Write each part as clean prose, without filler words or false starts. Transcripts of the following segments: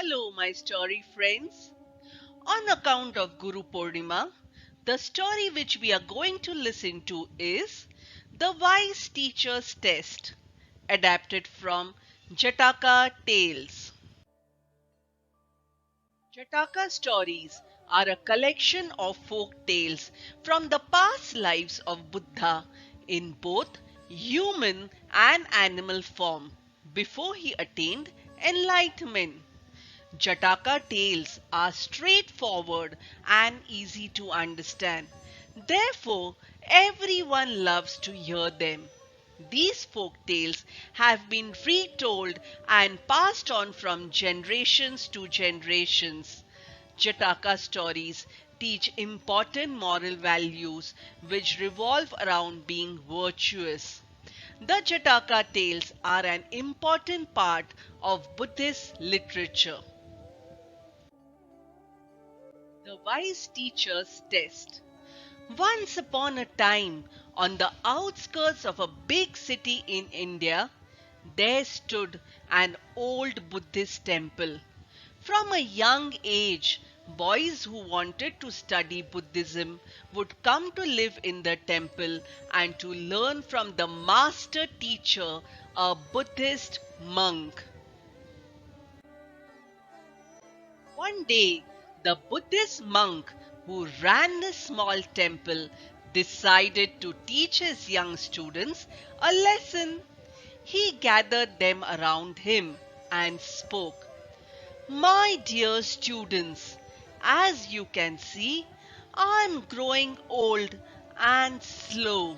Hello, my story friends. On account of Guru Purnima, the story which we are going to listen to is The Wise Teacher's Test, adapted from Jataka Tales. Jataka stories are a collection of folk tales from the past lives of Buddha in both human and animal form before he attained enlightenment. Jataka tales are straightforward and easy to understand. Therefore, everyone loves to hear them. These folk tales have been retold and passed on from generations to generations. Jataka stories teach important moral values which revolve around being virtuous. The Jataka tales are an important part of Buddhist literature. The Wise Teacher's Test. Once upon a time, on the outskirts of a big city in India, there stood an old Buddhist temple. From a young age, boys who wanted to study Buddhism would come to live in the temple and to learn from the master teacher, a Buddhist monk. One day, the Buddhist monk who ran the small temple decided to teach his young students a lesson. He gathered them around him and spoke. My dear students, as you can see, I am growing old and slow.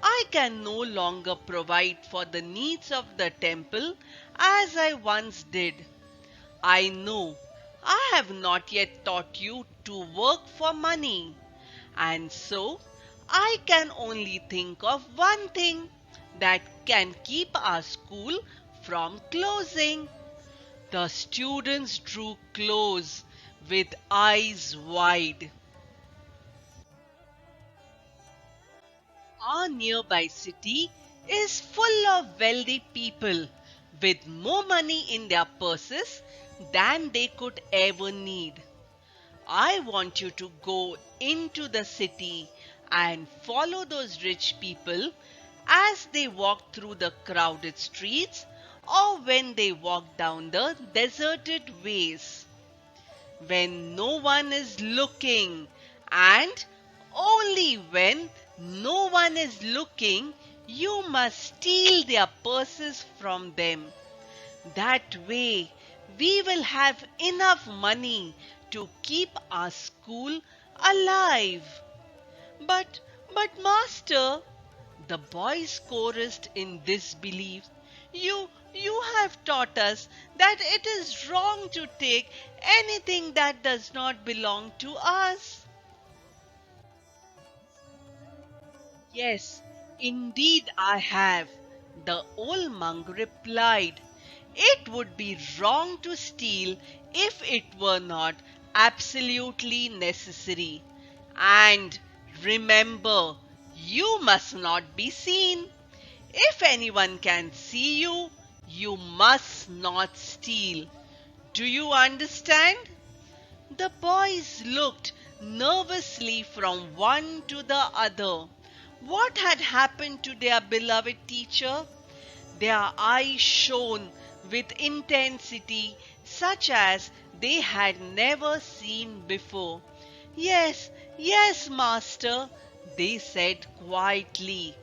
I can no longer provide for the needs of the temple as I once did. I know I have not yet taught you to work for money, and so I can only think of one thing that can keep our school from closing. The students drew close with eyes wide. Our nearby city is full of wealthy people with more money in their purses than they could ever need. I want you to go into the city and follow those rich people as they walk through the crowded streets or when they walk down the deserted ways. When no one is looking, and only when no one is looking, you must steal their purses from them. That way, we will have enough money to keep our school alive. But, but, master, the boys chorused in disbelief. You have taught us that it is wrong to take anything that does not belong to us. Yes, indeed I have, the old monk replied. It would be wrong to steal if it were not absolutely necessary. And remember, you must not be seen. If anyone can see you, you must not steal. Do you understand? The boys looked nervously from one to the other. What had happened to their beloved teacher? Their eyes shone with intensity such as they had never seen before. Yes, yes, master, they said quietly.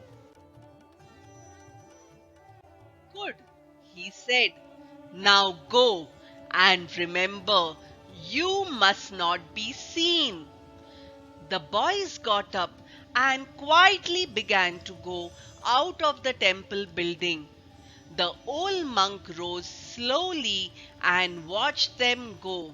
Good, he said. Now go, and remember, you must not be seen. The boys got up and quietly began to go out of the temple building. The old monk rose slowly and watched them go.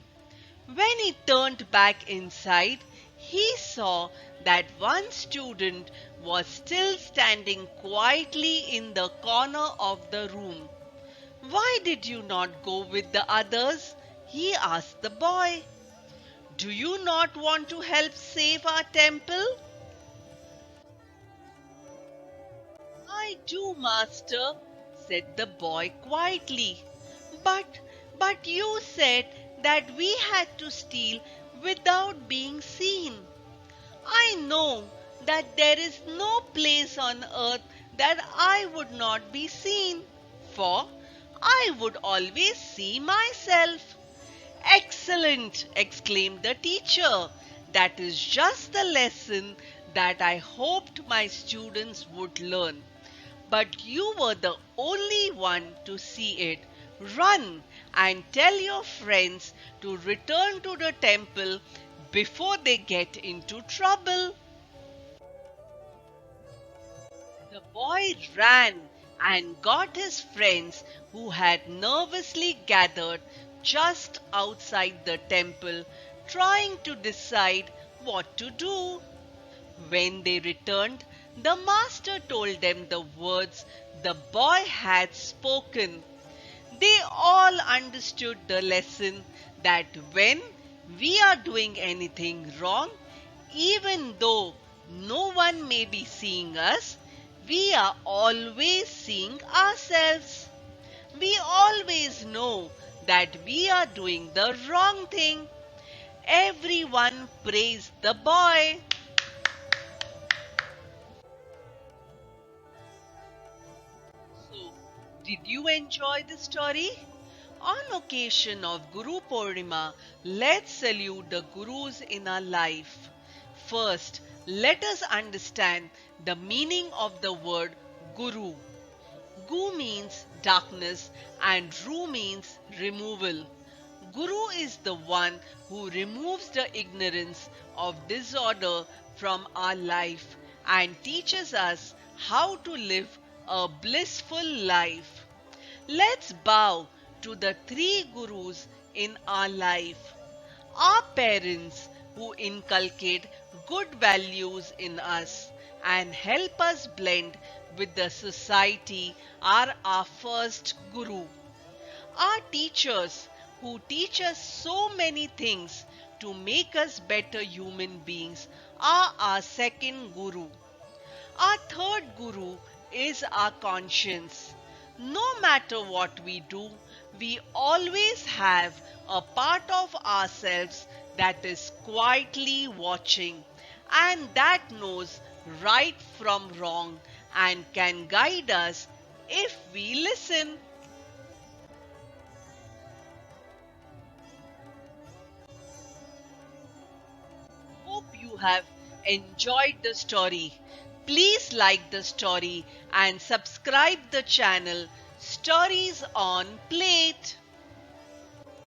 When he turned back inside, he saw that one student was still standing quietly in the corner of the room. Why did you not go with the others? He asked the boy. Do you not want to help save our temple? I do, master, said the boy quietly. But But you said that we had to steal without being seen. I know that there is no place on earth that I would not be seen, for I would always see myself. Excellent! Exclaimed the teacher. That is just the lesson that I hoped my students would learn. But you were the only one to see it. Run and tell your friends to return to the temple before they get into trouble. The boy ran and got his friends who had nervously gathered just outside the temple, trying to decide what to do. When they returned, the master told them the words the boy had spoken. They all understood the lesson that when we are doing anything wrong, even though no one may be seeing us, we are always seeing ourselves. We always know that we are doing the wrong thing. Everyone praised the boy. So, did you enjoy the story? On occasion of Guru Purnima, let's salute the Gurus in our life. First, let us understand the meaning of the word Guru. Gu means darkness and Ru means removal. Guru is the one who removes the ignorance of disorder from our life and teaches us how to live a blissful life. Let's bow to the three gurus in our life. Our parents who inculcate good values in us and help us blend with the society are our first guru. Our teachers who teach us so many things to make us better human beings are our second guru. Our third guru is our conscience. No matter what we do, we always have a part of ourselves that is quietly watching and that knows right from wrong and can guide us if we listen. Hope you have enjoyed the story. Please like the story and subscribe the channel Stories on Plate.